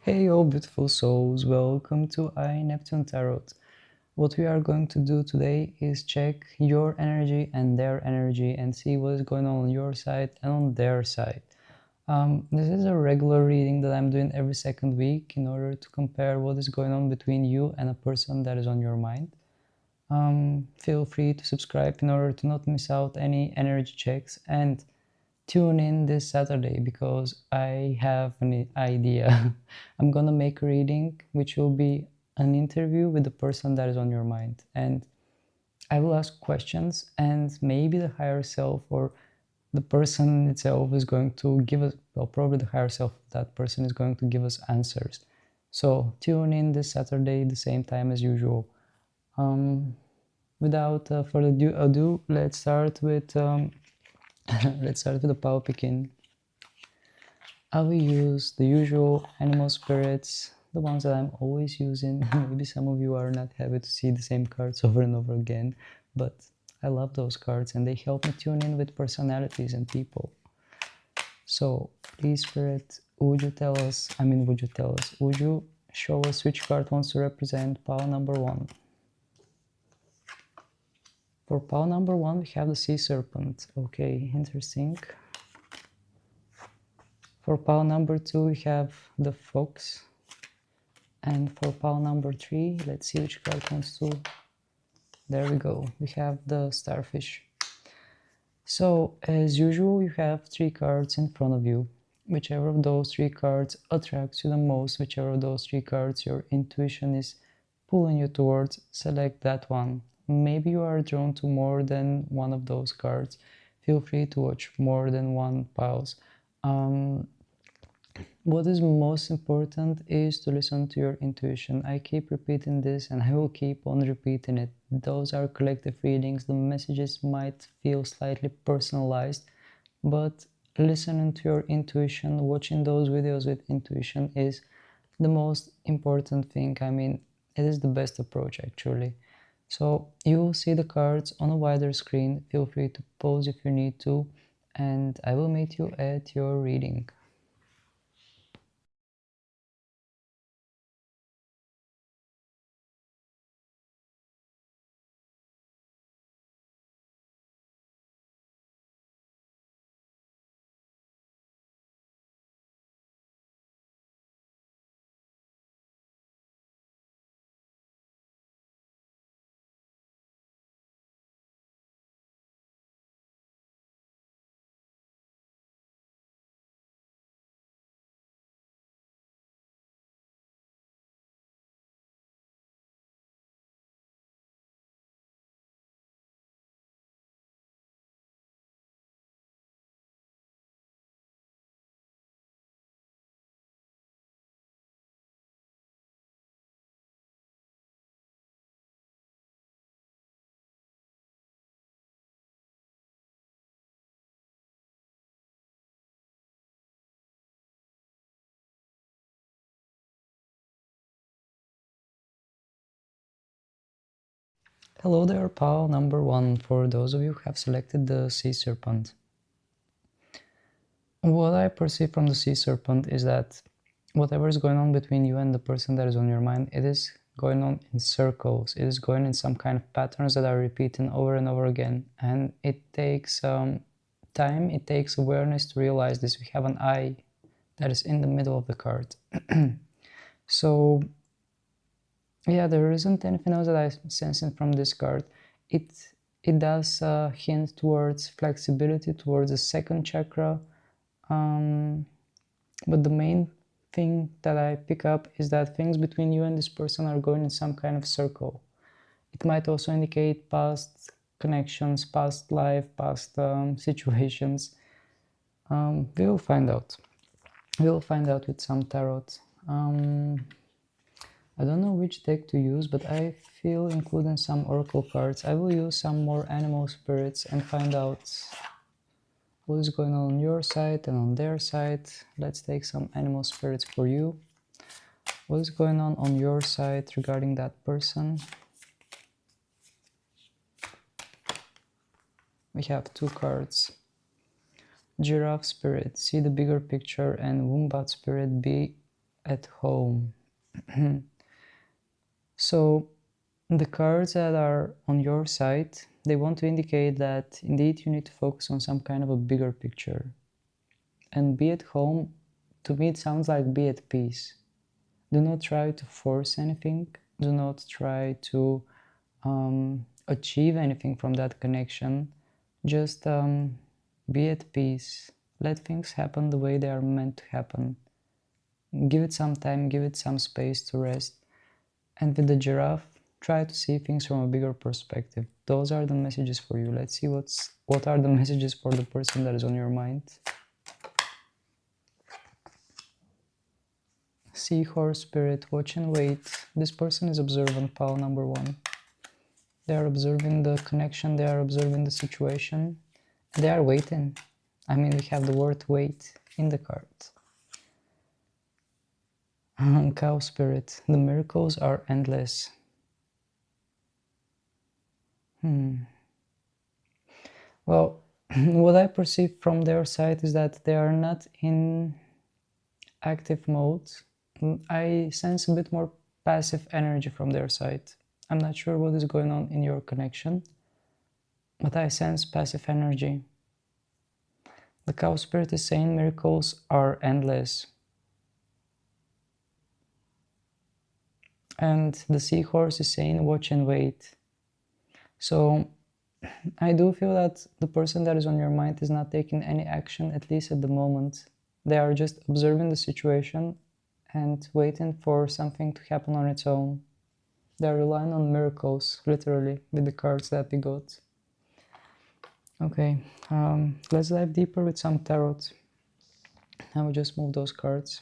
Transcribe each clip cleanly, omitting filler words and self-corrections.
Hey all beautiful souls, welcome to I Neptune Tarot. What we are going to do today is check your energy and their energy and see what is going on your side and on their side. This is a regular reading that I'm doing every second week in order to compare what is going on between you and a person that is on your mind. Feel free to subscribe in order to not miss out any energy checks, and tune in this Saturday because I have an idea. I'm gonna make a reading which will be an interview with the person that is on your mind, and I will ask questions, and maybe the higher self or the person itself is going to give us, well, probably the higher self of that person is going to give us answers. So tune in this Saturday the same time as usual. Without further ado, let's start with the power picking. I will use the usual animal spirits, the ones that I'm always using. Maybe some of you are not happy to see the same cards over and over again, but I love those cards and they help me tune in with personalities and people. So please, Spirit, would you show us which card wants to represent pile number 1? For pile number 1 we have the Sea Serpent. Okay, interesting. For pile number 2 we have the Fox. And for pile number 3, let's see which card wants to... There we go, we have the Starfish. So, as usual, you have 3 cards in front of you. Whichever of those 3 cards attracts you the most, whichever of those 3 cards your intuition is pulling you towards, select that one. Maybe you are drawn to more than one of those cards. Feel free to watch more than one piles. What is most important is to listen to your intuition. I keep repeating this and I will keep on repeating it. Those are collective readings. The messages might feel slightly personalized, but listening to your intuition, watching those videos with intuition is the most important thing. I mean, it is the best approach actually. So you will see the cards on a wider screen. Feel free to pause if you need to, and I will meet you at your reading. Hello there, pile number 1, for those of you who have selected the Sea Serpent. What I perceive from the Sea Serpent is that whatever is going on between you and the person that is on your mind, it is going on in circles. It is going in some kind of patterns that are repeating over and over again. And it takes time, it takes awareness to realize this. We have an eye that is in the middle of the card. So yeah, there isn't anything else that I'm sensing from this card. It does hint towards flexibility, towards the second chakra, but the main thing that I pick up is that things between you and this person are going in some kind of circle. It might also indicate past connections, past life, past situations. We will find out. We will find out with some tarot. I don't know which deck to use, but I feel including some oracle cards. I will use some more animal spirits and find out what is going on your side and on their side. Let's take some animal spirits for you. What is going on your side regarding that person? We have 2 cards. Giraffe spirit, see the bigger picture, and wombat spirit, be at home. So the cards that are on your side, they want to indicate that indeed you need to focus on some kind of a bigger picture. And be at home, to me it sounds like be at peace. Do not try to force anything. Do not try to achieve anything from that connection. Just be at peace. Let things happen the way they are meant to happen. Give it some time, give it some space to rest. And with the giraffe, try to see things from a bigger perspective. Those are the messages for you. Let's see what are the messages for the person that is on your mind. Seahorse spirit, watch and wait. This person is observant, pile number 1. They are observing the connection, they are observing the situation. They are waiting. I mean, we have the word wait in the card. Cow spirit, the miracles are endless. Well, what I perceive from their side is that they are not in active mode. I sense a bit more passive energy from their side. I'm not sure what is going on in your connection, but I sense passive energy. The cow spirit is saying miracles are endless. And the seahorse is saying watch and wait. So I do feel that the person that is on your mind is not taking any action, at least at the moment. They are just observing the situation and waiting for something to happen on its own. They are relying on miracles, literally, with the cards that we got. Okay, let's dive deeper with some tarot. I will just move those cards.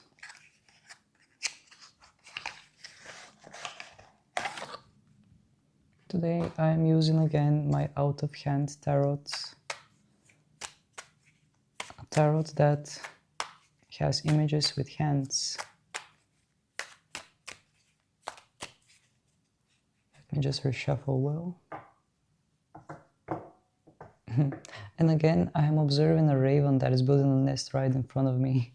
Today I am using again my out of hand tarot. A tarot that has images with hands. Let me just reshuffle well. And again, I am observing a raven that is building a nest right in front of me.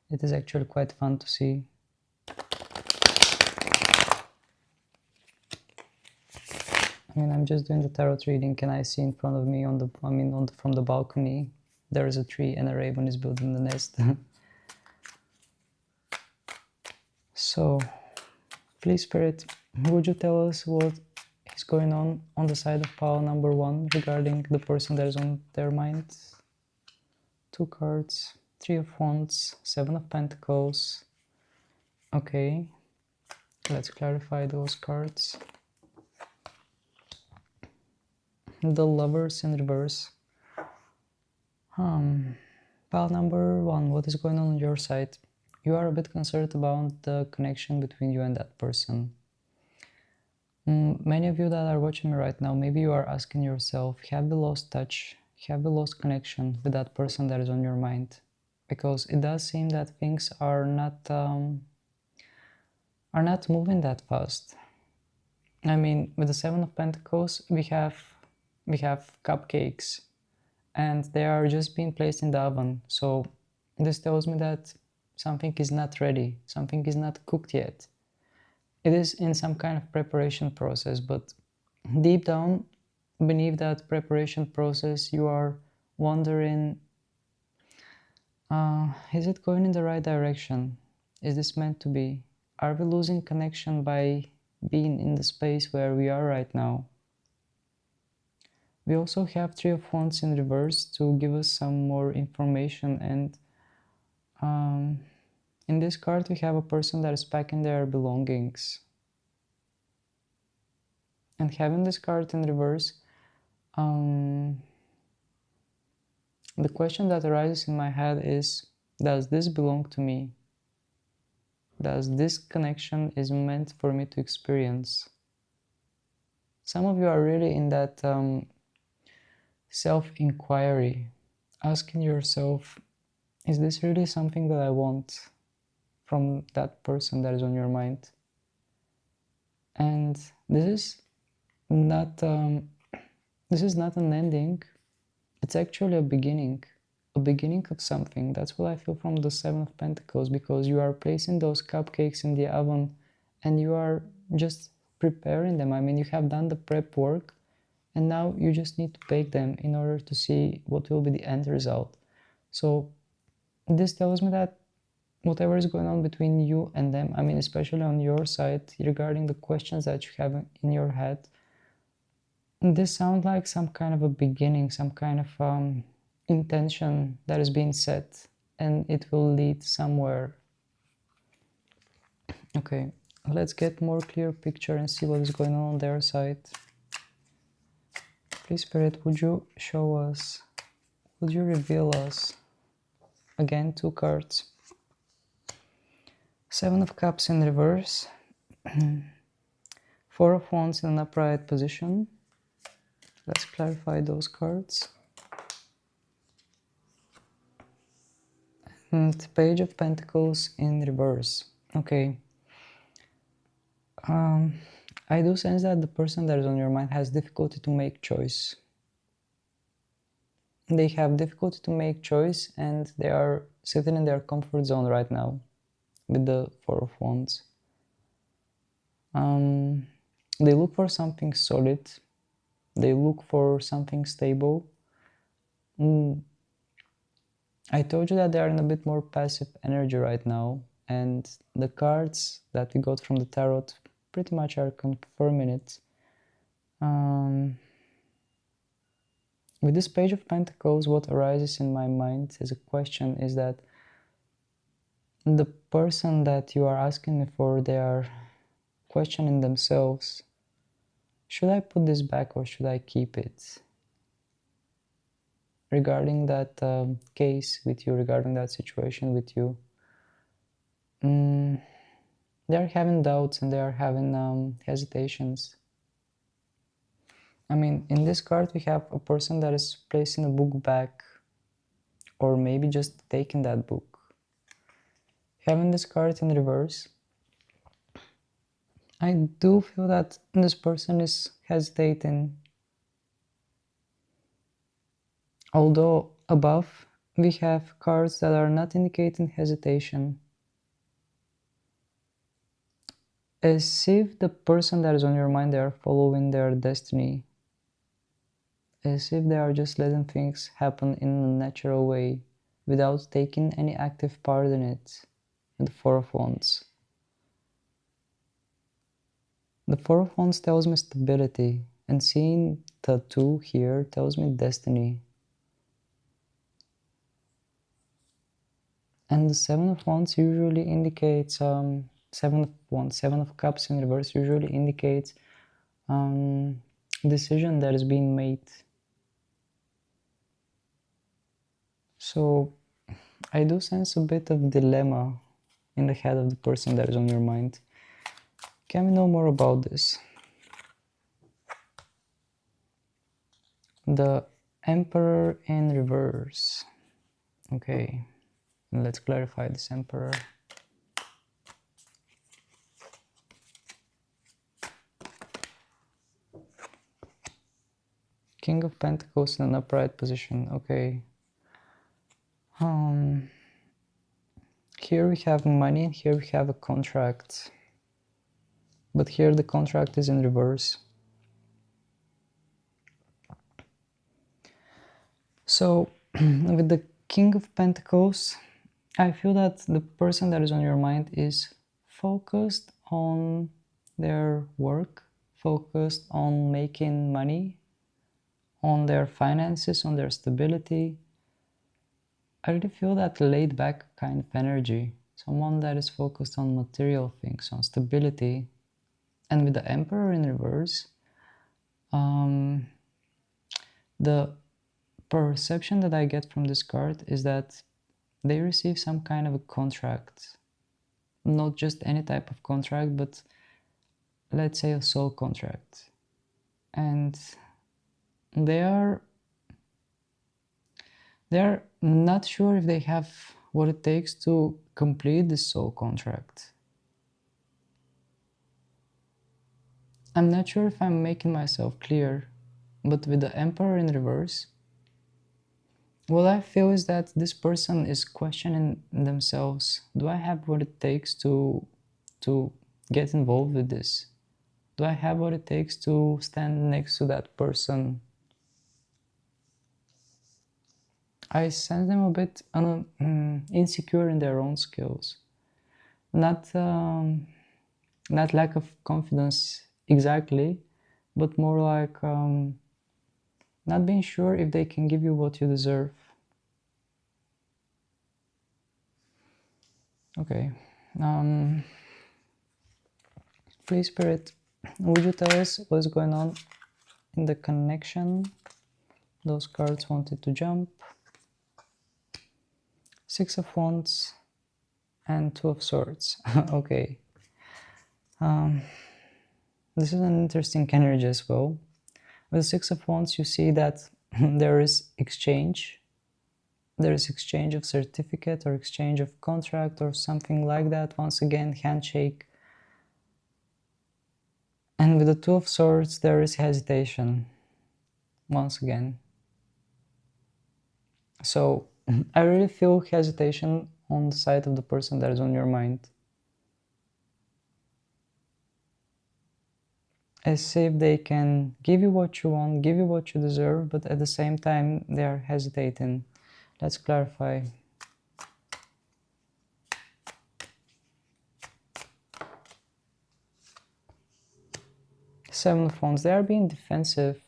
It is actually quite fun to see. I mean, I'm just doing the tarot reading and I see in front of me from the balcony, there is a tree and a raven is building the nest. So, please Spirit, would you tell us what is going on the side of pile number 1 regarding the person that is on their mind? 2 cards, 3 of Wands, 7 of Pentacles. Okay, let's clarify those cards. The Lovers in reverse. Pile number 1, what is going on your side? You are a bit concerned about the connection between you and that person. Many of you that are watching me right now, maybe you are asking yourself, have we lost touch? Have we lost connection with that person that is on your mind? Because it does seem that things are not moving that fast. I mean, with the 7 of Pentacles, we have cupcakes, and they are just being placed in the oven. So this tells me that something is not ready, something is not cooked yet. It is in some kind of preparation process, but deep down, beneath that preparation process, you are wondering, is it going in the right direction? Is this meant to be? Are we losing connection by being in the space where we are right now? We also have 3 of Wands in reverse to give us some more information, and in this card we have a person that is packing their belongings. And having this card in reverse, the question that arises in my head is, does this belong to me? Does this connection is meant for me to experience? Some of you are really in that self-inquiry, asking yourself, is this really something that I want from that person that is on your mind? And this is not an ending, it's actually a beginning. a beginning of something. That's what I feel from the Seven of Pentacles, because you are placing those cupcakes in the oven and you are just preparing them. I mean, you have done the prep work and now you just need to bake them in order to see what will be the end result. So this tells me that whatever is going on between you and them, I mean, especially on your side, regarding the questions that you have in your head, this sounds like some kind of a beginning, some kind of intention that is being set, and it will lead somewhere. Okay, let's get more clear picture and see what is going on their side. Please, Spirit, would you show us, would you reveal us? Again, 2 cards. Seven of Cups in reverse, 4 of Wands in an upright position. Let's clarify those cards. And Page of Pentacles in reverse. Okay. I do sense that the person that is on your mind has difficulty to make choice. They have difficulty to make choice and they are sitting in their comfort zone right now with the 4 of Wands. They look for something solid. They look for something stable. I told you that they are in a bit more passive energy right now, and the cards that we got from the tarot pretty much are confirming it. With this Page of Pentacles, what arises in my mind as a question is that the person that you are asking me for, they are questioning themselves. Should I put this back or should I keep it? Regarding that case with you, regarding that situation with you, they are having doubts and they are having hesitations. I mean, in this card we have a person that is placing a book back, or maybe just taking that book. Having this card in reverse, I do feel that this person is hesitating. Although above we have cards that are not indicating hesitation. As if the person that is on your mind, they are following their destiny. As if they are just letting things happen in a natural way without taking any active part in it. And the 4 of Wands. The 4 of Wands tells me stability, and seeing the 2 here tells me destiny. And the 7 of Wands usually indicates, 7 of Wands, 7 of Cups in reverse usually indicates decision that is being made. So I do sense a bit of dilemma in the head of the person that is on your mind. Can we know more about this? The Emperor in reverse. Okay, let's clarify this Emperor. King of Pentacles in an upright position. Okay. Here we have money and here we have a contract. But here the contract is in reverse. So with the King of Pentacles, I feel that the person that is on your mind is focused on their work, focused on making money, on their finances, on their stability. I really feel that laid back kind of energy, someone that is focused on material things, on stability. And with the Emperor in reverse, the perception that I get from this card is that they receive some kind of a contract. Not just any type of contract, but let's say a soul contract. And they are not sure if they have what it takes to complete this soul contract. I'm not sure if I'm making myself clear, but with the Emperor in reverse, what I feel is that this person is questioning themselves. Do I have what it takes to get involved with this? Do I have what it takes to stand next to that person? I sense them a bit insecure in their own skills. Not lack of confidence exactly, but more like not being sure if they can give you what you deserve. Okay. Free Spirit, would you tell us what's going on in the connection? Those cards wanted to jump. Six of Wands and Two of Swords. Okay. This is an interesting energy as well. With Six of Wands, you see that there is exchange. There is exchange of certificate or exchange of contract or something like that. Once again, handshake. And with the Two of Swords, there is hesitation. Once again. So I really feel hesitation on the side of the person that is on your mind. As if they can give you what you want, give you what you deserve, but at the same time they are hesitating. Let's clarify. Seven of Wands, they are being defensive.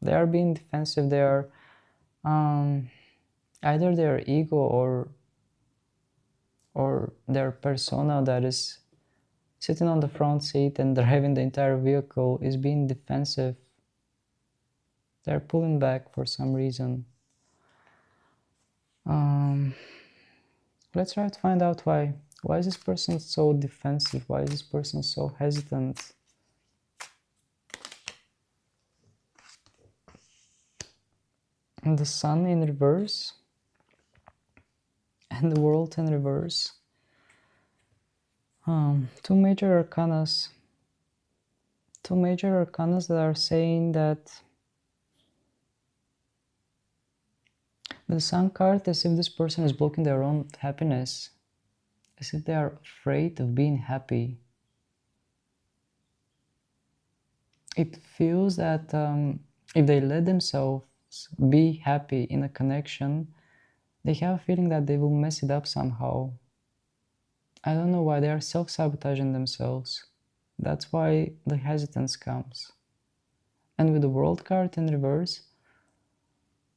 They are being defensive. They are either their ego or their persona that is sitting on the front seat and driving the entire vehicle is being defensive. They're pulling back for some reason. Let's try to find out why. Why is this person so defensive? Why is this person so hesitant? And the Sun in reverse and the World in reverse. Two major arcanas. Two major arcanas that are saying that the Sun card, as if this person is blocking their own happiness, as if they are afraid of being happy. It feels that if they let themselves be happy in a connection, they have a feeling that they will mess it up somehow. I don't know why. They are self-sabotaging themselves. That's why the hesitance comes. And with the World card in reverse,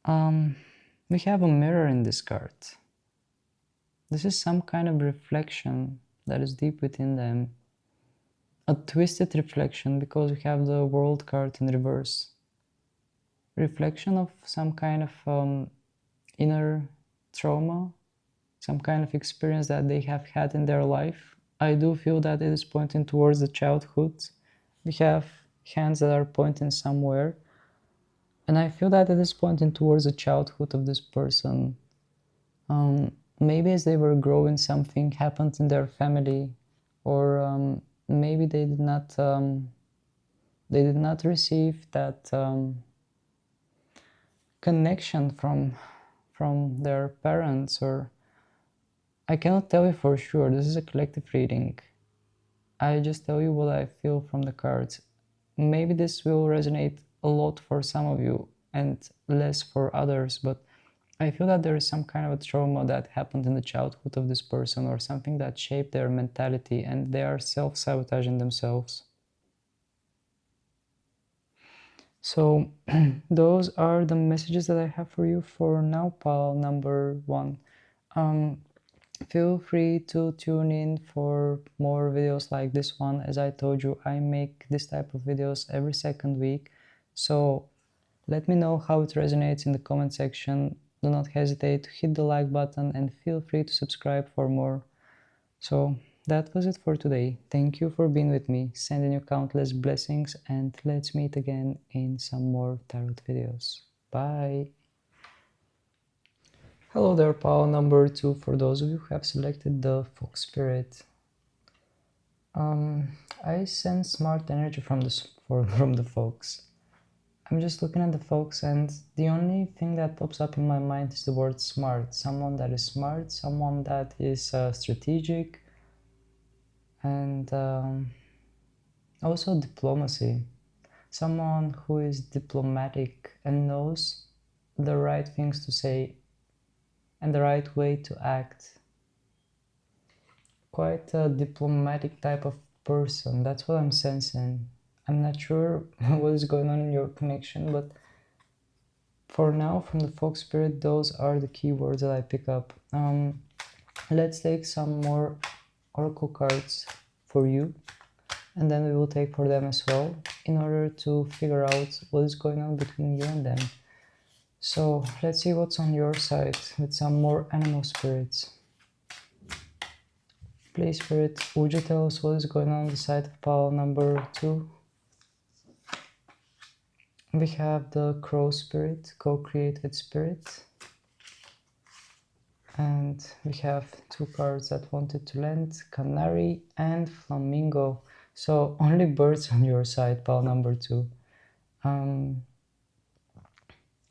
we have a mirror in this card. This is some kind of reflection that is deep within them. A twisted reflection, because we have the World card in reverse. Reflection of some kind of inner trauma, some kind of experience that they have had in their life. I do feel that it is pointing towards the childhood. We have hands that are pointing somewhere. And I feel that it is pointing towards the childhood of this person. Maybe as they were growing, something happened in their family, or maybe they did not receive that connection from their parents, or I cannot tell you for sure. This is a collective reading. I just tell you what I feel from the cards. Maybe this will resonate a lot for some of you and less for others, but I feel that there is some kind of a trauma that happened in the childhood of this person, or something that shaped their mentality, and they are self-sabotaging themselves. So those are the messages that I have for you for now, pal number 1. Feel free to tune in for more videos like this one. As I told you, I make this type of videos every second week. So let me know how it resonates in the comment section. Do not hesitate to hit the like button and feel free to subscribe for more. So that was it for today. Thank you for being with me. Sending you countless blessings, and let's meet again in some more tarot videos. Bye! Hello there, pal number 2, for those of you who have selected the Fox Spirit. I sense smart energy from the fox. I'm just looking at the folks, and the only thing that pops up in my mind is the word smart. Someone that is smart, someone that is strategic, and also diplomacy. Someone who is diplomatic and knows the right things to say and the right way to act. Quite a diplomatic type of person, that's what I'm sensing. I'm not sure what is going on in your connection, but for now, from the folk spirit, those are the keywords that I pick up. Let's take some more oracle cards for you, and then we will take for them as well, in order to figure out what is going on between you and them. So let's see what's on your side with some more animal spirits. Please, Spirit, would you tell us what is going on the side of pile number 2? We have the crow spirit, co-created spirit. And we have 2 cards that wanted to land, canary and flamingo. So only birds on your side, pile number 2.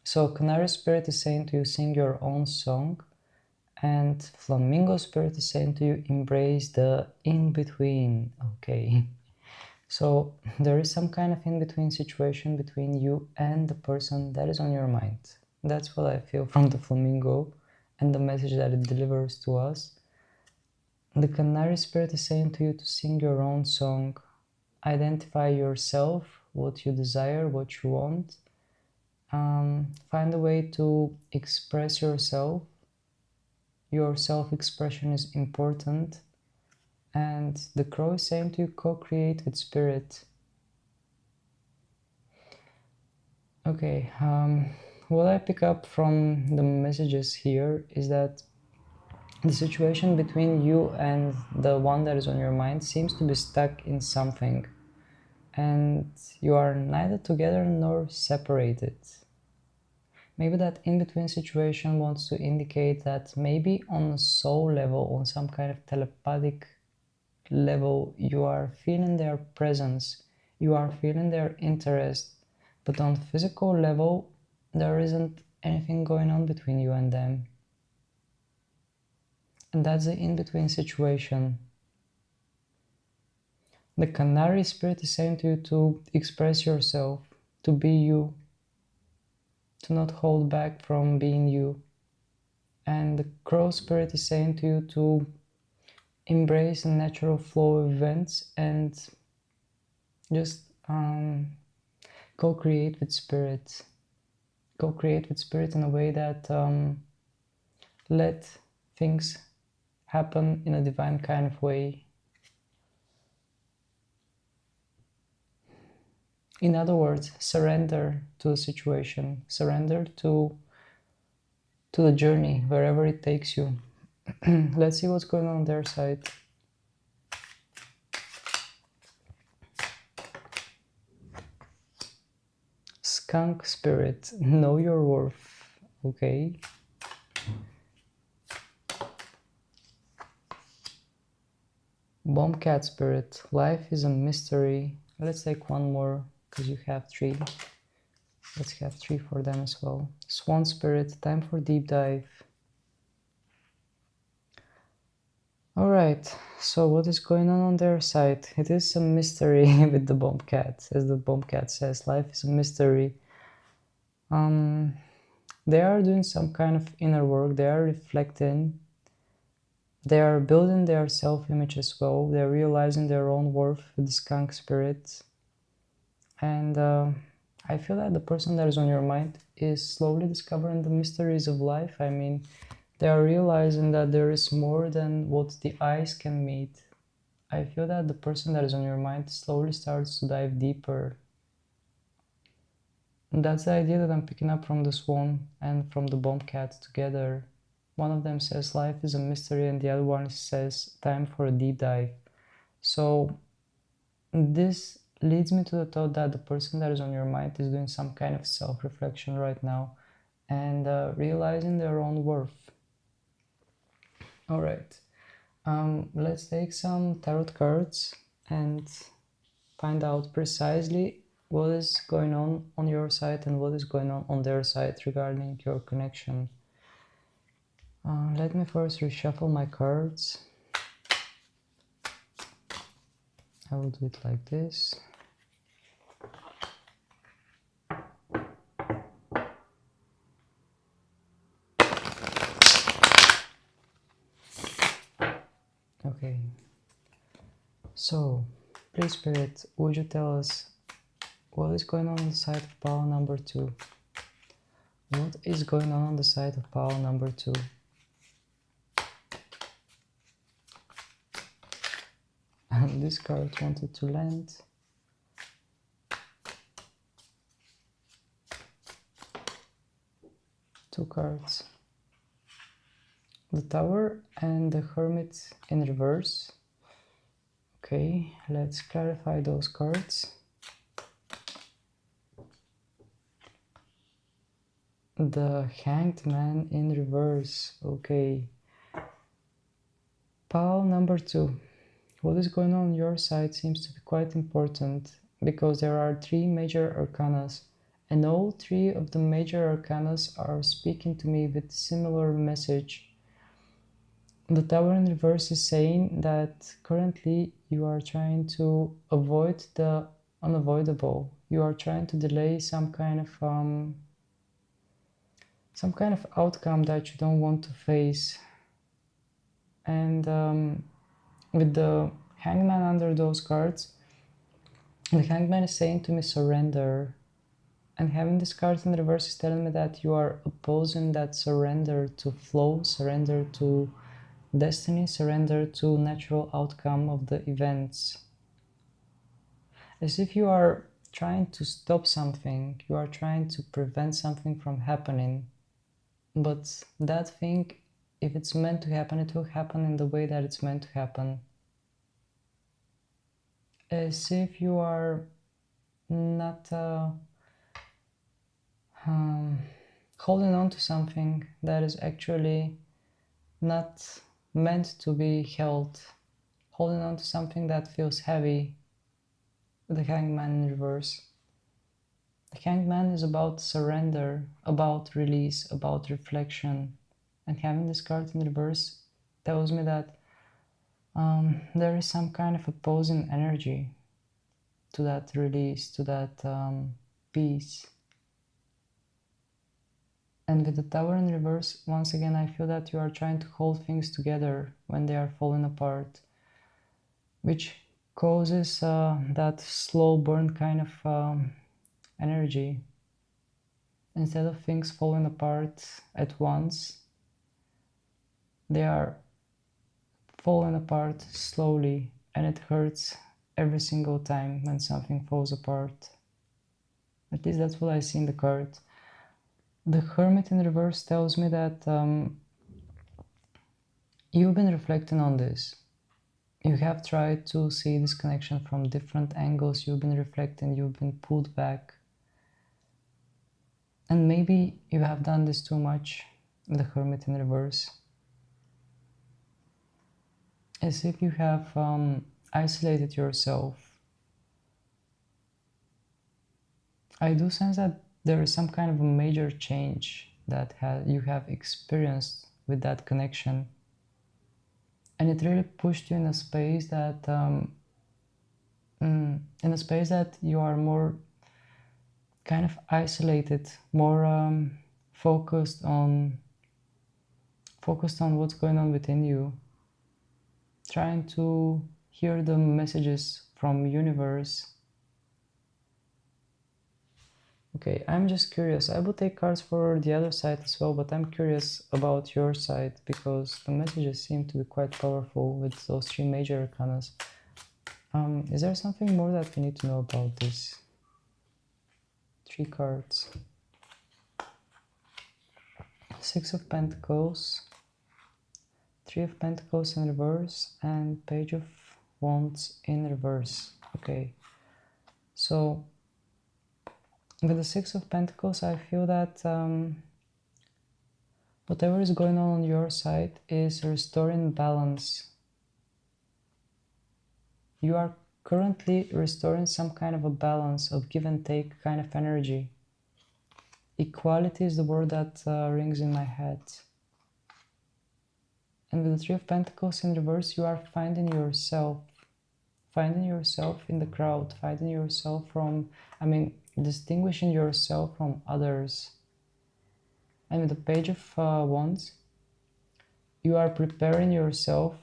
So canary spirit is saying to you, sing your own song. And flamingo spirit is saying to you, embrace the in-between. Okay. So there is some kind of in-between situation between you and the person that is on your mind. That's what I feel from the flamingo and the message that it delivers to us. The canary spirit is saying to you to sing your own song, identify yourself, what you desire, what you want. Find a way to express yourself. Your self-expression is important. And the crow is saying to you, co-create with spirit. Okay, what I pick up from the messages here is that the situation between you and the one that is on your mind seems to be stuck in something, and you are neither together nor separated. Maybe that in-between situation wants to indicate that maybe on a soul level, on some kind of telepathic level, you are feeling their presence, you are feeling their interest, but on physical level, there isn't anything going on between you and them. And that's the in-between situation. The canary spirit is saying to you to express yourself, to be you, to not hold back from being you. And the crow spirit is saying to you to embrace the natural flow of events and just co-create with spirit. Co-create with spirit in a way that let things happen in a divine kind of way. In other words, surrender to the situation, surrender to the journey, wherever it takes you. Let's see what's going on their side. Skunk spirit, know your worth. Okay. Bombcat spirit, life is a mystery. Let's take one more, because you have 3. Let's have 3 for them as well. Swan spirit, time for deep dive. Alright, so what is going on their side? It is a mystery with the bombcat. As the bombcat says, life is a mystery. They are doing some kind of inner work, they are reflecting. They are building their self-image as well. They're realizing their own worth with the skunk spirit. And I feel that the person that is on your mind is slowly discovering the mysteries of life. I mean, they are realizing that there is more than what the eyes can meet. I feel that the person that is on your mind slowly starts to dive deeper. And that's the idea that I'm picking up from the swan and from the bombcat together. One of them says life is a mystery and the other one says time for a deep dive. So this leads me to the thought that the person that is on your mind is doing some kind of self-reflection right now and realizing their own worth. Alright, let's take some tarot cards and find out precisely what is going on your side and what is going on their side regarding your connection. Let me first reshuffle my cards. I will do it like this. Okay. So, please Spirit, would you tell us what is going on the side of pile number 2? What is going on the side of pile number 2? And this card wanted to land. Two cards. The Tower and the Hermit in reverse. Okay, let's clarify those cards. The Hanged Man in reverse. Okay. Pile number 2. What is going on your side seems to be quite important, because there are 3 major arcanas, and all 3 of the major arcanas are speaking to me with similar message. The Tower in reverse is saying that currently you are trying to avoid the unavoidable. You are trying to delay some kind of outcome that you don't want to face. And with the Hangman under those cards, the Hangman is saying to me surrender. And having this card in reverse is telling me that you are opposing that surrender to flow, surrender to destiny, surrender to natural outcome of the events. As if you are trying to stop something, you are trying to prevent something from happening. But that thing, if it's meant to happen, it will happen in the way that it's meant to happen. As if you are not holding on to something that is actually not meant to be held, holding on to something that feels heavy. The Hangman in reverse. The Hangman is about surrender, about release, about reflection. And having this card in reverse tells me that there is some kind of opposing energy to that release, to that peace. And with the Tower in reverse, once again, I feel that you are trying to hold things together when they are falling apart, which causes that slow burn kind of energy. Instead of things falling apart at once, they are falling apart slowly, and it hurts every single time when something falls apart. At least that's what I see in the card. The Hermit in reverse tells me that you've been reflecting on this. You have tried to see this connection from different angles. You've been reflecting, you've been pulled back. And maybe you have done this too much, the Hermit in reverse. As if you have isolated yourself. I do sense that there is some kind of a major change that you have experienced with that connection. And it really pushed you in a space that you are more kind of isolated, more focused on what's going on within you, trying to hear the messages from universe. Okay, I'm just curious. I will take cards for the other side as well, but I'm curious about your side because the messages seem to be quite powerful with those 3 major arcanas. Is there something more that we need to know about this? 3 cards. 6 of Pentacles, 3 of Pentacles in reverse, and Page of Wands in reverse. Okay, so with the 6 of Pentacles, I feel that whatever is going on your side is restoring balance. You are currently restoring some kind of a balance of give and take kind of energy. Equality is the word that rings in my head. And with the Three of Pentacles in reverse, you are finding yourself in the crowd, finding yourself from, distinguishing yourself from others. And with the Page of Wands, you are preparing yourself,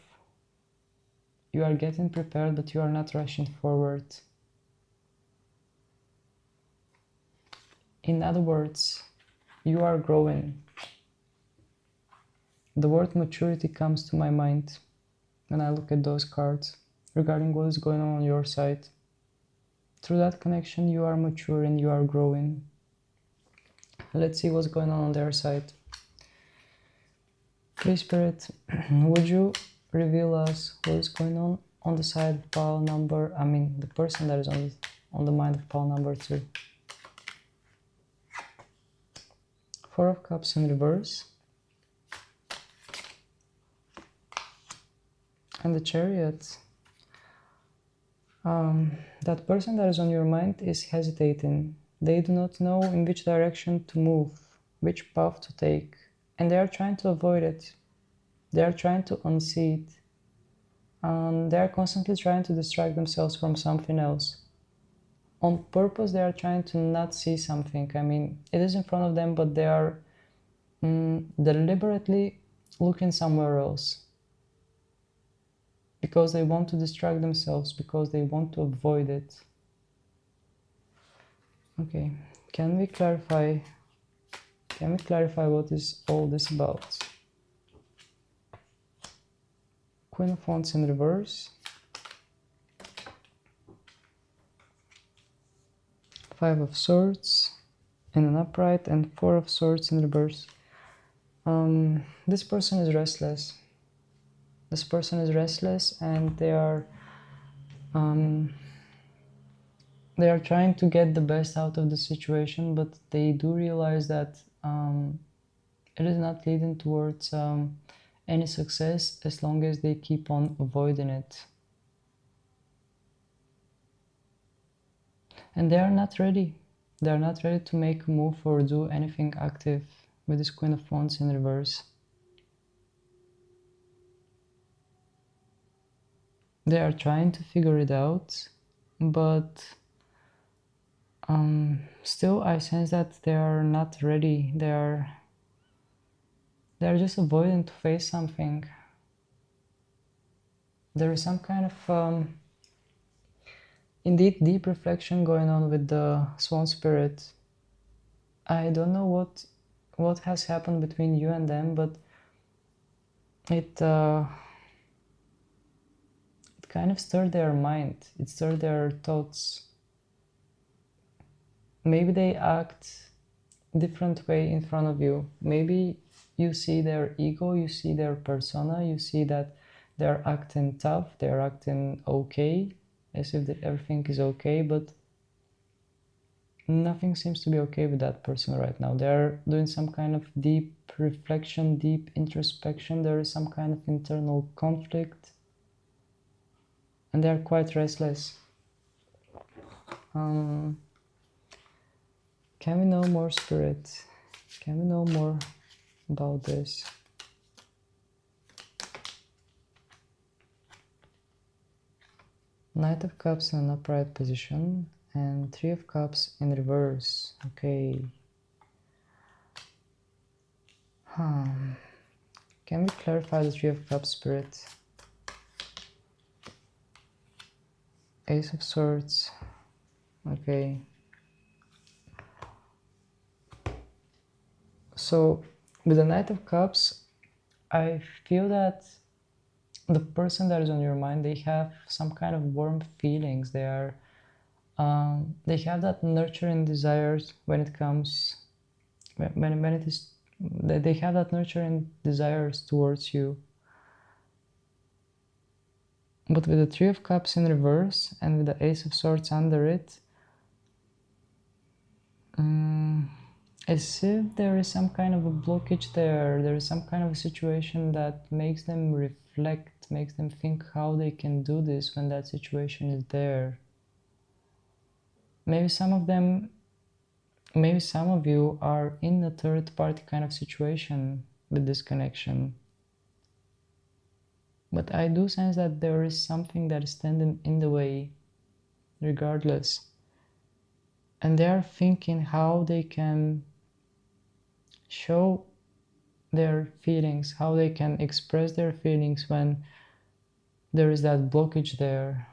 you are getting prepared, but you are not rushing forward. In other words, you are growing. The word maturity comes to my mind when I look at those cards regarding what is going on your side. Through that connection, you are maturing, you are growing. Let's see what's going on their side. Please, Spirit, would you reveal us what is going on the side of pile number, the person that is on the mind of pile number 2. Four of Cups in reverse. And the Chariot. That person that is on your mind is hesitating. They do not know in which direction to move, which path to take, and they are trying to avoid it. They are trying to unseat. They are constantly trying to distract themselves from something else. On purpose, they are trying to not see something. It is in front of them, but they are deliberately looking somewhere else. Because they want to distract themselves, because they want to avoid it. Okay, can we clarify what is all this about? Queen of Wands in reverse. Five of Swords in an upright and Four of Swords in reverse. This person is restless. This person is restless, and they are trying to get the best out of the situation, but they do realize that it is not leading towards any success as long as they keep on avoiding it. And they are not ready. They are not ready to make a move or do anything active with this Queen of Wands in reverse. They are trying to figure it out, but still I sense that they are not ready. They are just avoiding to face something. There is some kind of indeed deep reflection going on with the Swan Spirit. I don't know what has happened between you and them, but it kind of stirred their mind. It stirred their thoughts. Maybe they act different way in front of you. Maybe you see their ego, you see their persona, you see that they're acting tough, they're acting okay, as if everything is okay, but nothing seems to be okay with that person right now. They're doing some kind of deep reflection, deep introspection. There is some kind of internal conflict, and they're quite restless. Can we know more, Spirit? Can we know more about this? Knight of Cups in an upright position and Three of Cups in reverse. Okay. Can we clarify the Three of Cups, Spirit? Ace of Swords. Okay. So with the Knight of Cups, I feel that the person that is on your mind, they have some kind of warm feelings. They are, they have that nurturing desires when it comes, when it is, they have that nurturing desires towards you. But with the Three of Cups in reverse and with the Ace of Swords under it, as if there is some kind of a blockage there. There is some kind of a situation that makes them reflect, makes them think how they can do this when that situation is there. Maybe some of them, maybe some of you are in a third party kind of situation with this connection. But I do sense that there is something that is standing in the way, regardless. And they are thinking how they can show their feelings, how they can express their feelings when there is that blockage there.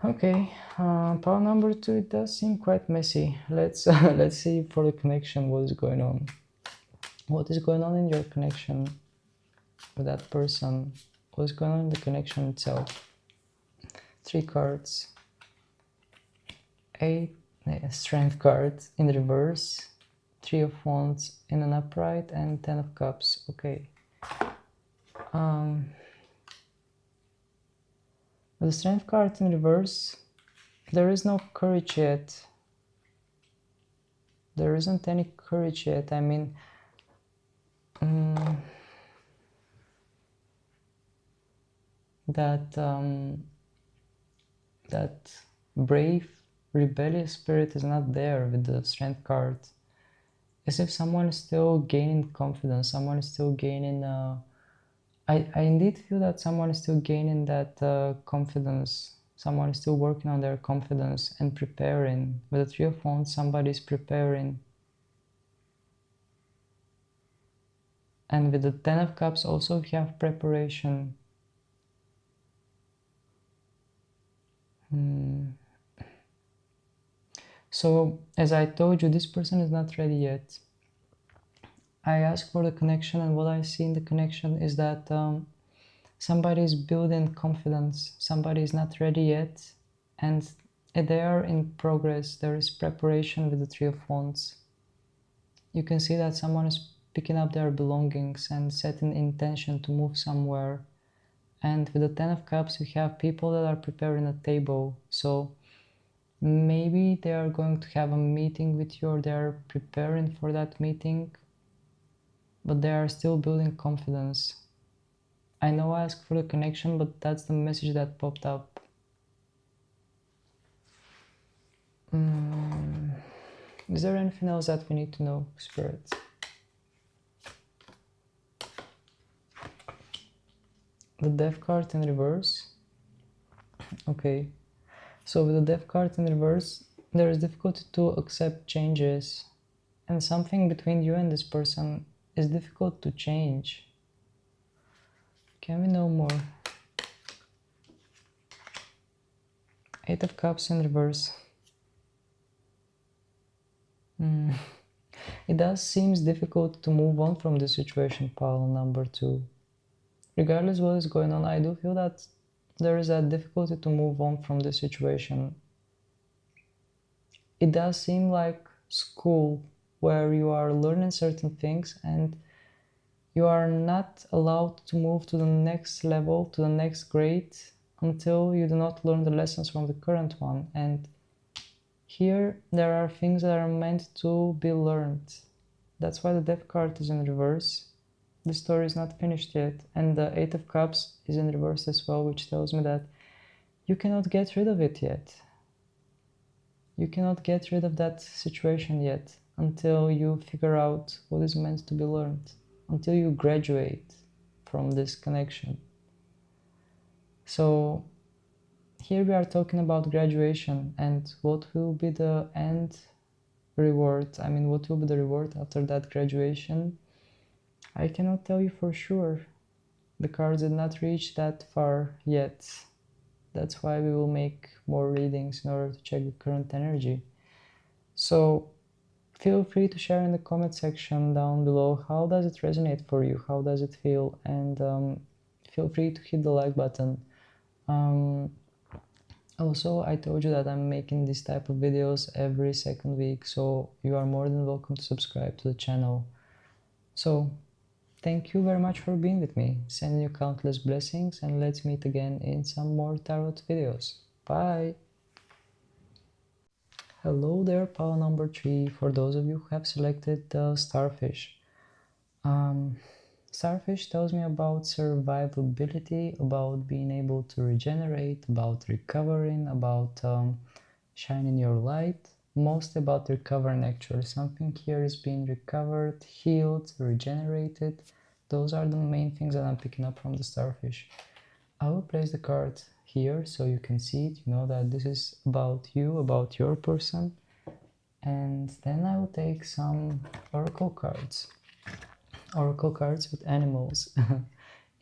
Okay, power number 2, it does seem quite messy. Let's let's see for the connection what is going on. What is going on in your connection with that person? What is going on in the connection itself? 3 cards. 8 strength card in reverse, 3 of wands in an upright, and 10 of cups. Okay. With the strength card in reverse, there is no courage yet. There isn't any courage yet. I mean, that brave, rebellious spirit is not there with the strength card. As if someone is still gaining confidence, someone is still gaining I indeed feel that someone is still gaining that confidence. Someone is still working on their confidence and preparing. With the 3 of wands, somebody is preparing. And with the 10 of cups also we have preparation. So, as I told you, this person is not ready yet. I ask for the connection, and what I see in the connection is that somebody is building confidence. Somebody is not ready yet, and they are in progress. There is preparation with the 3 of wands. You can see that someone is picking up their belongings and setting intention to move somewhere. And with the 10 of cups, we have people that are preparing a table. So maybe they are going to have a meeting with you, or they are preparing for that meeting, but they are still building confidence. I know I asked for the connection, but that's the message that popped up. Is there anything else that we need to know, Spirit? The Death card in reverse. Okay. So with the Death card in reverse, there is difficulty to accept changes, and something between you and this person is difficult to change. Can we know more? 8 of cups in reverse. It does seem difficult to move on from this situation, pile number 2. Regardless what is going on, I do feel that there is a difficulty to move on from this situation. It does seem like school, where you are learning certain things and you are not allowed to move to the next level, to the next grade, until you do not learn the lessons from the current one. And here there are things that are meant to be learned. That's why the Death card is in reverse. The story is not finished yet, and the 8 of cups is in reverse as well, which tells me that you cannot get rid of it yet. You cannot get rid of that situation yet until you figure out what is meant to be learned, until you graduate from this connection. So here we are talking about graduation, and what will be the end reward? I mean, what will be the reward after that graduation? I cannot tell you for sure. The cards did not reach that far yet. That's why we will make more readings in order to check the current energy. So feel free to share in the comment section down below how does it resonate for you, how does it feel, and feel free to hit the like button. Also, I told you that I'm making this type of videos every second week, so you are more than welcome to subscribe to the channel. So thank you very much for being with me. Sending you countless blessings, and let's meet again in some more tarot videos. Bye! Hello there, pile number 3, for those of you who have selected the Starfish. Starfish tells me about survivability, about being able to regenerate, about recovering, about shining your light. Mostly about recovering actually. Something here is being recovered, healed, regenerated. Those are the main things that I'm picking up from the Starfish. I will place the card here so you can see it. You know that this is about you, about your person. And then I will take some oracle cards. Oracle cards with animals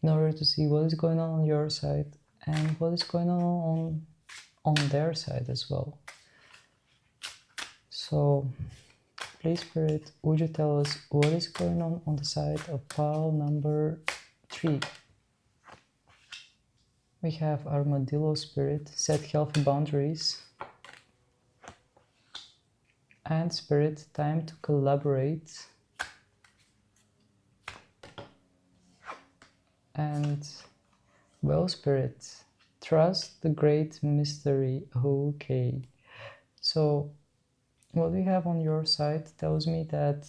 in order to see what is going on your side and what is going on their side as well. So please, Spirit, would you tell us what is going on the side of pile number 3? We have Armadillo Spirit, set healthy boundaries. And Spirit, time to collaborate. And well, Spirit, trust the great mystery. Okay. So what we have on your side tells me that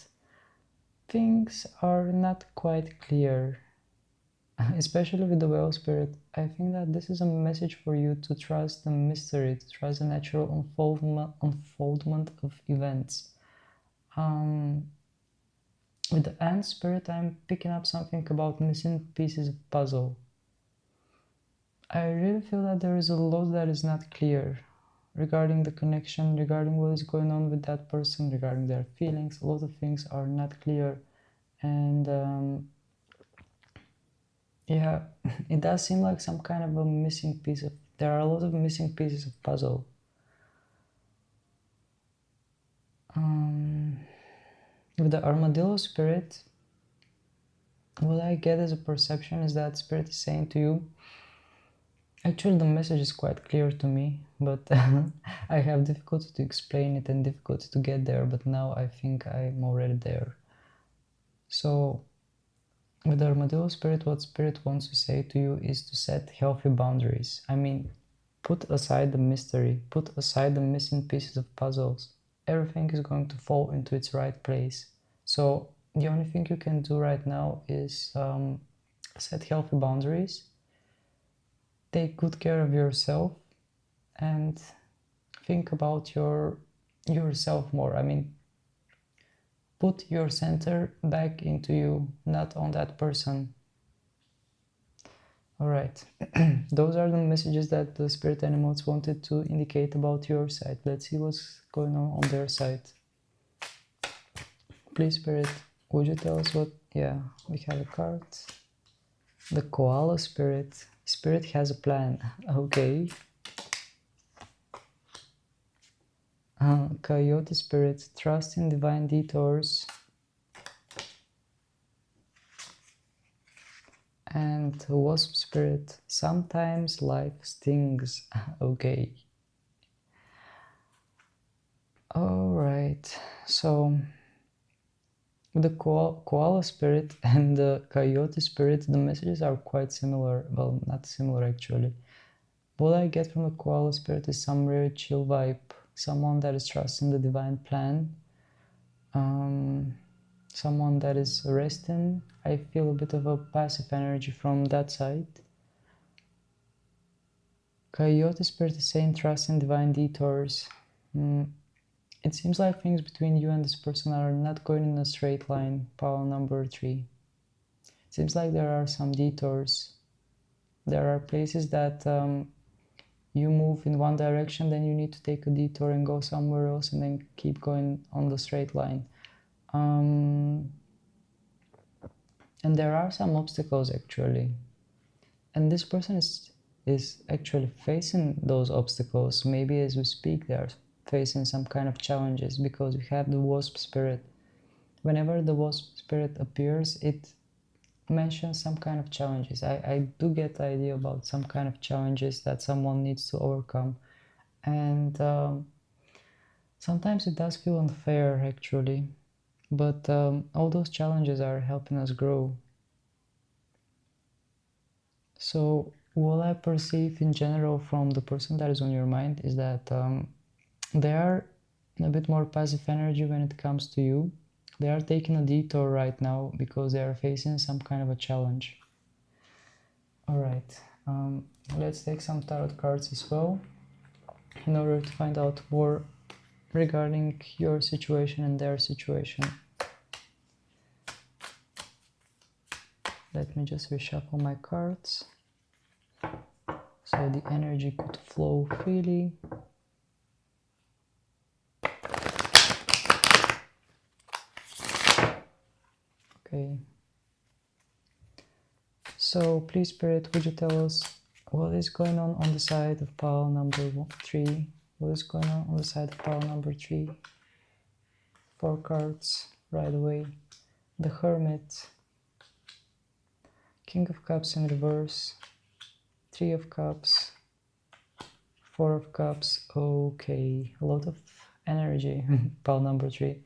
things are not quite clear, especially with the Well Spirit. I think that this is a message for you to trust the mystery, to trust the natural unfoldment of events. With the Ant Spirit, I'm picking up something about missing pieces of puzzle. I really feel that there is a lot that is not clear regarding the connection, regarding what is going on with that person, regarding their feelings. A lot of things are not clear, and yeah, it does seem like some kind of a missing piece of, there are a lot of missing pieces of puzzle. With the Armadillo Spirit, what I get as a perception is that Spirit is saying to you, actually the message is quite clear to me, but I have difficulty to explain it and difficulty to get there, but now I think I'm already there. So with the Armadillo Spirit, what Spirit wants to say to you is to set healthy boundaries. I mean, put aside the mystery, put aside the missing pieces of puzzles. Everything is going to fall into its right place. So the only thing you can do right now is set healthy boundaries, take good care of yourself, and think about yourself more. I mean, put your center back into you, not on that person. All right, those are the messages that the spirit animals wanted to indicate about your side. Let's see what's going on their side. Please, Spirit, would you tell us what... Yeah, we have a card. The Koala Spirit. Spirit has a plan. Okay. Coyote Spirit. Trust in divine detours. And Wasp Spirit. Sometimes life stings. Okay. Alright, so the Koala Spirit and the Coyote Spirit, the messages are quite similar. Well, not similar actually. What I get from the Koala Spirit is some very chill vibe. Someone that is trusting the divine plan. Someone that is resting. I feel a bit of a passive energy from that side. Coyote Spirit is saying trust in divine detours. It seems like things between you and this person are not going in a straight line, pile number 3. It seems like there are some detours. There are places that you move in one direction, then you need to take a detour and go somewhere else and then keep going on the straight line. And there are some obstacles actually. And this person is actually facing those obstacles. Maybe as we speak, they are facing some kind of challenges because we have the Wasp Spirit. Whenever the Wasp Spirit appears, it mentions some kind of challenges. I do get the idea about some kind of challenges that someone needs to overcome. And sometimes it does feel unfair actually, but all those challenges are helping us grow. So what I perceive in general from the person that is on your mind is that they are a bit more passive energy when it comes to you. They are taking a detour right now because they are facing some kind of a challenge. Alright, let's take some tarot cards as well in order to find out more regarding your situation and their situation. Let me just reshuffle my cards so the energy could flow freely. Okay. So please, Spirit, would you tell us what is going on the side of pile number 3? What is going on the side of pile number 3? 4 cards right away. The Hermit, King of Cups in reverse, 3 of Cups, 4 of Cups. Okay, a lot of energy. Pile number 3.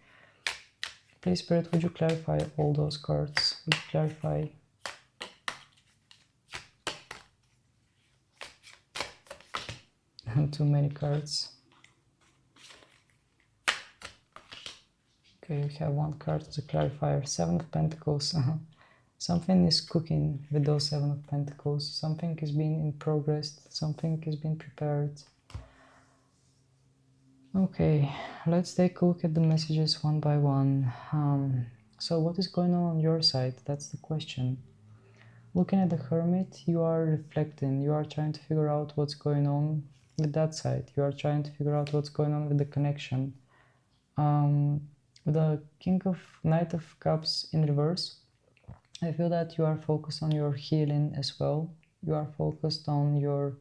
Please, Spirit, would you clarify all those cards? Would you clarify? Too many cards. Okay, we have 1 card as a clarifier. 7 of Pentacles. Something is cooking with those 7 of Pentacles. Something is being in progress. Something is being prepared. Okay, let's take a look at the messages one by one. So what is going on your side? That's the question. Looking at the Hermit, you are reflecting. You are trying to figure out what's going on with that side. You are trying to figure out what's going on with the connection. With the Knight of Cups in reverse, I feel that you are focused on your healing as well. You are focused on your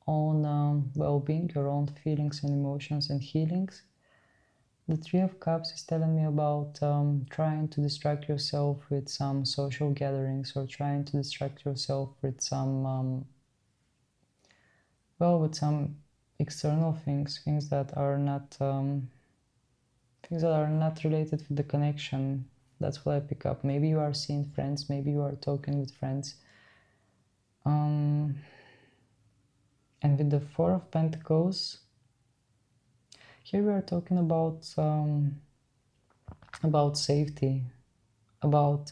own well-being, your own feelings and emotions and healings. The 3 of Cups is telling me about trying to distract yourself with some social gatherings or trying to distract yourself with some, with some external things that are not related with the connection. That's what I pick up. Maybe you are seeing friends, maybe you are talking with friends. And with the 4 of Pentacles, here we are talking about safety, about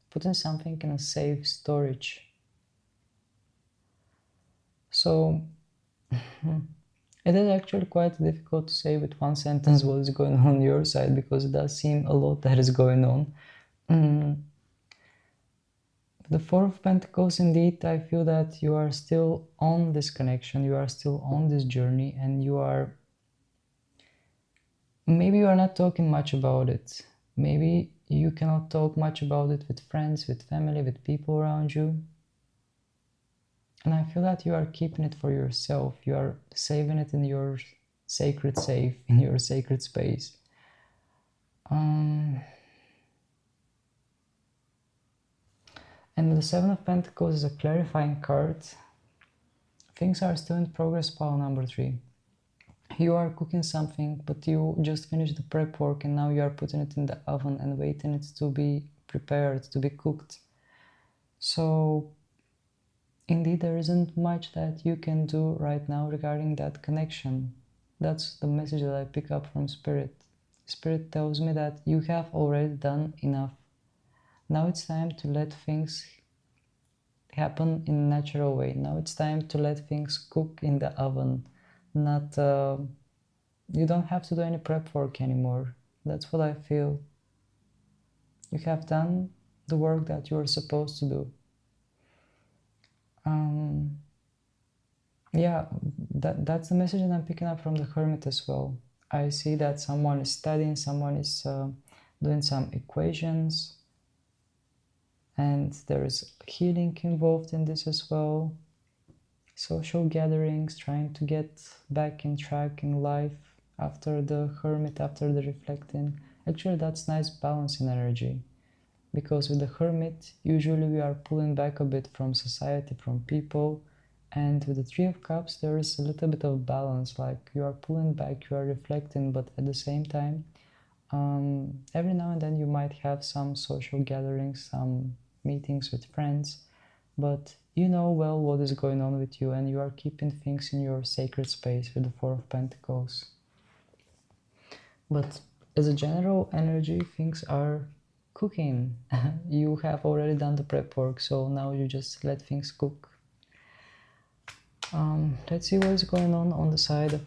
putting something in a safe storage. So it is actually quite difficult to say with one sentence what is going on your side, because it does seem a lot that is going on. The 4 of Pentacles, indeed, I feel that you are still on this connection, you are still on this journey, and maybe you are not talking much about it. Maybe you cannot talk much about it with friends, with family, with people around you. And I feel that you are keeping it for yourself. You are saving it in your sacred safe, in your sacred space. And the 7 of Pentacles is a clarifying card. Things are still in progress, pile number 3. You are cooking something, but you just finished the prep work and now you are putting it in the oven and waiting it to be prepared, to be cooked. So indeed, there isn't much that you can do right now regarding that connection. That's the message that I pick up from Spirit. Spirit tells me that you have already done enough. Now it's time to let things happen in a natural way. Now it's time to let things cook in the oven. You don't have to do any prep work anymore. That's what I feel. You have done the work that you are supposed to do. Yeah, that's the message that I'm picking up from the Hermit as well. I see that someone is studying, someone is doing some equations, and there is healing involved in this as well. Social gatherings, trying to get back in track in life after the Hermit, after the reflecting. Actually, that's nice balance in energy, because with the Hermit, usually we are pulling back a bit from society, from people, and with the 3 of Cups, there is a little bit of balance, like you are pulling back, you are reflecting, but at the same time, every now and then you might have some social gatherings, some meetings with friends, but you know well what is going on with you, and you are keeping things in your sacred space with the 4 of Pentacles. But as a general energy, things are cooking. You have already done the prep work, so now you just let things cook. Let's see what is going on the side of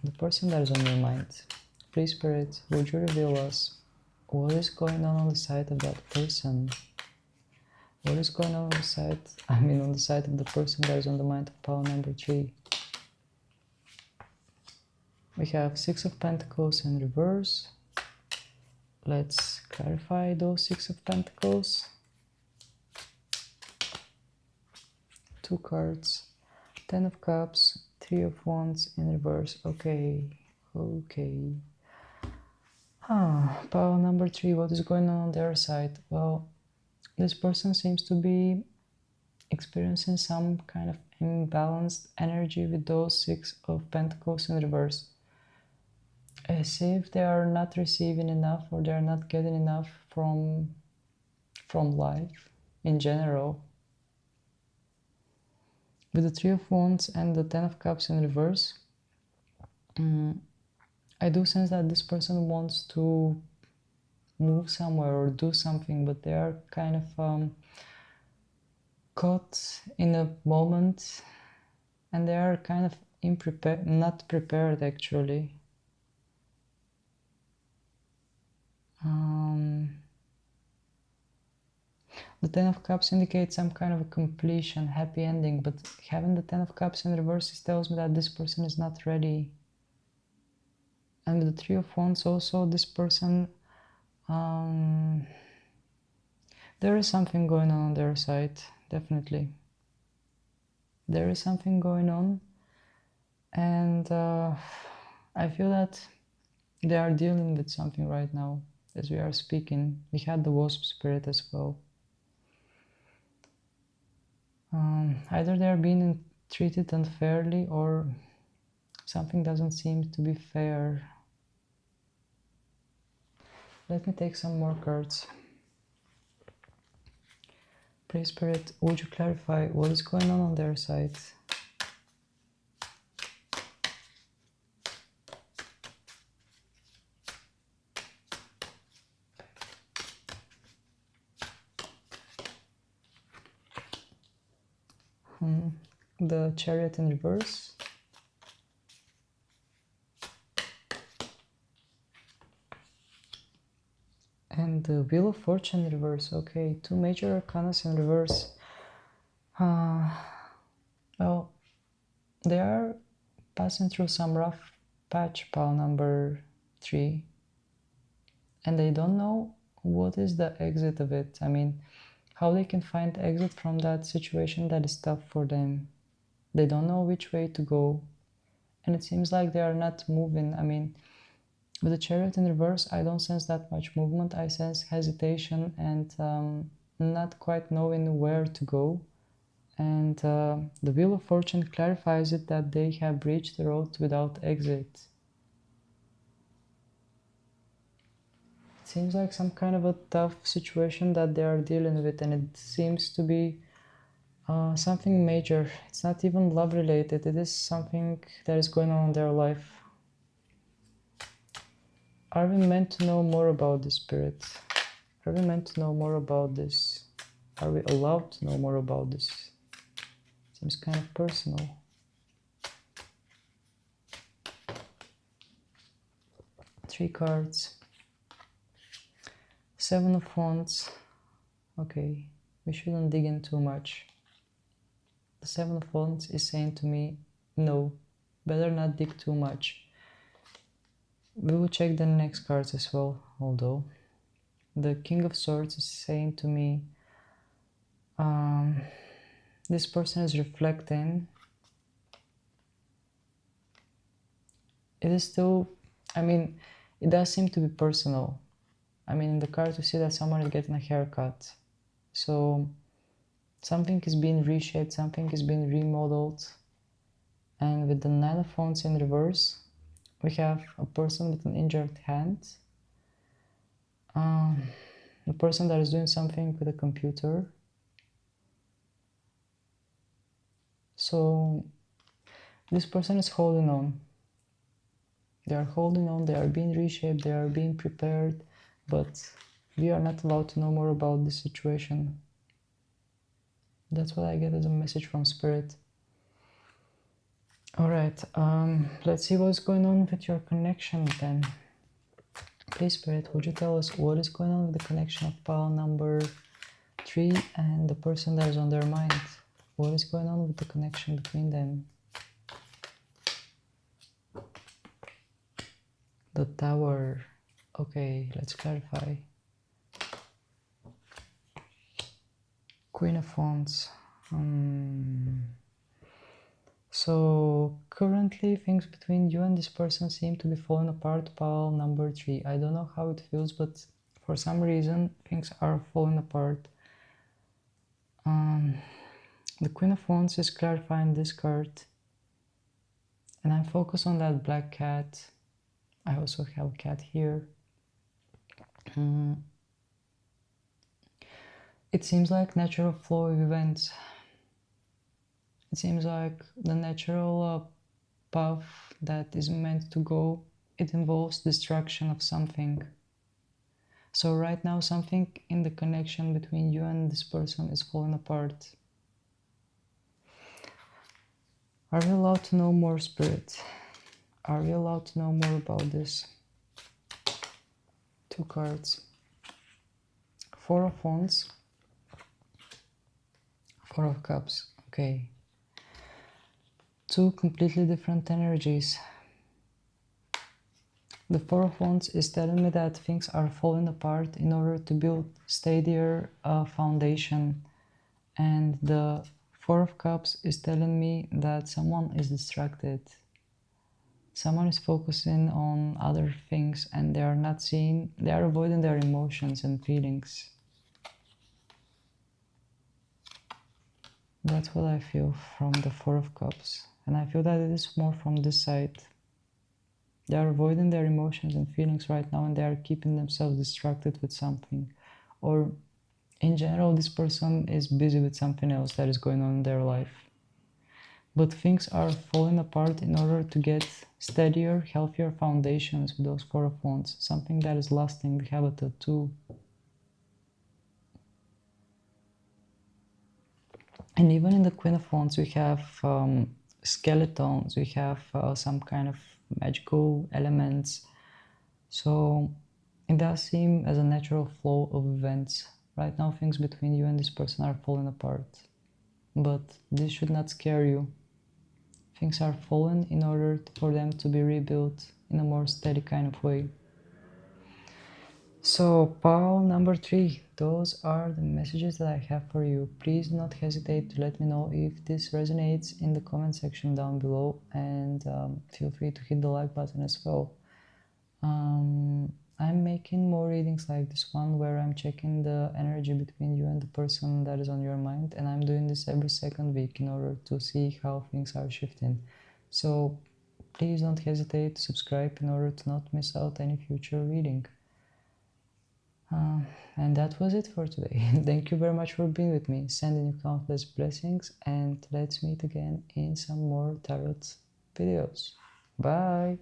the person that is on your mind. Please, Spirit, would you reveal us what is going on the side of that person? What is going on the side, on the side of the person that is on the mind of pile number 3? We have 6 of Pentacles in reverse. Let's clarify those 6 of Pentacles. 2 cards. 10 of Cups, 3 of Wands in reverse. Okay. Pile number 3, what is going on their side? Well, this person seems to be experiencing some kind of imbalanced energy with those 6 of Pentacles in reverse. As if they are not receiving enough, or they are not getting enough from life in general. With the 3 of Wands and the 10 of Cups in reverse, I do sense that this person wants to move somewhere or do something, but they are kind of caught in a moment, and they are kind of not prepared actually. The 10 of Cups indicates some kind of a completion, happy ending, but having the 10 of Cups in reverse tells me that this person is not ready. And with the 3 of Wands also, this person, there is something going on their side, definitely. There is something going on, and I feel that they are dealing with something right now as we are speaking. We had the Wasp spirit as well. Either they are being treated unfairly, or something doesn't seem to be fair. Let me take some more cards. Please, Spirit, would you clarify what is going on their side? The Chariot in reverse. And the Wheel of Fortune in reverse. Okay, 2 major arcanas in reverse. Well, they are passing through some rough patch, pile number 3. And they don't know what is the exit of it. How they can find exit from that situation that is tough for them. They don't know which way to go. And it seems like they are not moving. With the Chariot in reverse, I don't sense that much movement. I sense hesitation and not quite knowing where to go. And the Wheel of Fortune clarifies it that they have reached the road without exit. It seems like some kind of a tough situation that they are dealing with, and it seems to be something major. It's not even love related, it is something that is going on in their life. Are we meant to know more about this, Spirit? Are we meant to know more about this? Are we allowed to know more about this? Seems kind of personal. Three cards. 7 of Wands. Okay, we shouldn't dig in too much. The 7 of Wands is saying to me, no, better not dig too much. We will check the next cards as well, although. The King of Swords is saying to me, this person is reflecting. It is still, it does seem to be personal. In the card you see that someone is getting a haircut. So something is being reshaped, something is being remodeled. And with the 9 of Wands in reverse, we have a person with an injured hand. A person that is doing something with a computer. So this person is holding on. They are holding on, they are being reshaped, they are being prepared, but we are not allowed to know more about this situation. That's what I get as a message from Spirit. Alright, let's see what's going on with your connection then. Please, Spirit, would you tell us what is going on with the connection of pile number 3 and the person that is on their mind? What is going on with the connection between them? The Tower. Okay, let's clarify. Queen of Wands. So currently things between you and this person seem to be falling apart, pile number 3. I don't know how it feels, but for some reason things are falling apart. The Queen of Wands is clarifying this card, and I'm focused on that black cat. I also have a cat here. It seems like natural flow of events. It seems like the natural path that is meant to go, it involves destruction of something. So right now something in the connection between you and this person is falling apart. Are we allowed to know more, Spirit? Are we allowed to know more about this? 2 cards. 4 of Wands. 4 of Cups. Okay. 2 completely different energies. The 4 of Wands is telling me that things are falling apart in order to build steadier foundation. And the 4 of Cups is telling me that someone is distracted. Someone is focusing on other things and they are not seeing, they are avoiding their emotions and feelings. That's what I feel from the 4 of Cups. And I feel that it is more from this side. They are avoiding their emotions and feelings right now and they are keeping themselves distracted with something. Or in general, this person is busy with something else that is going on in their life. But things are falling apart in order to get steadier, healthier foundations with those 4 of Wands. Something that is lasting. We have a tattoo. And even in the Queen of Wands, we have skeletons, we have some kind of magical elements. So it does seem as a natural flow of events. Right now things between you and this person are falling apart. But this should not scare you. Things are fallen in order for them to be rebuilt in a more steady kind of way. So pile number 3, those are the messages that I have for you. Please do not hesitate to let me know if this resonates in the comment section down below, and feel free to hit the like button as well. I'm making more readings like this one where I'm checking the energy between you and the person that is on your mind, and I'm doing this every second week in order to see how things are shifting. So please don't hesitate to subscribe in order to not miss out any future reading. And that was it for today. Thank you very much for being with me. Sending you countless blessings, and let's meet again in some more tarot videos. Bye!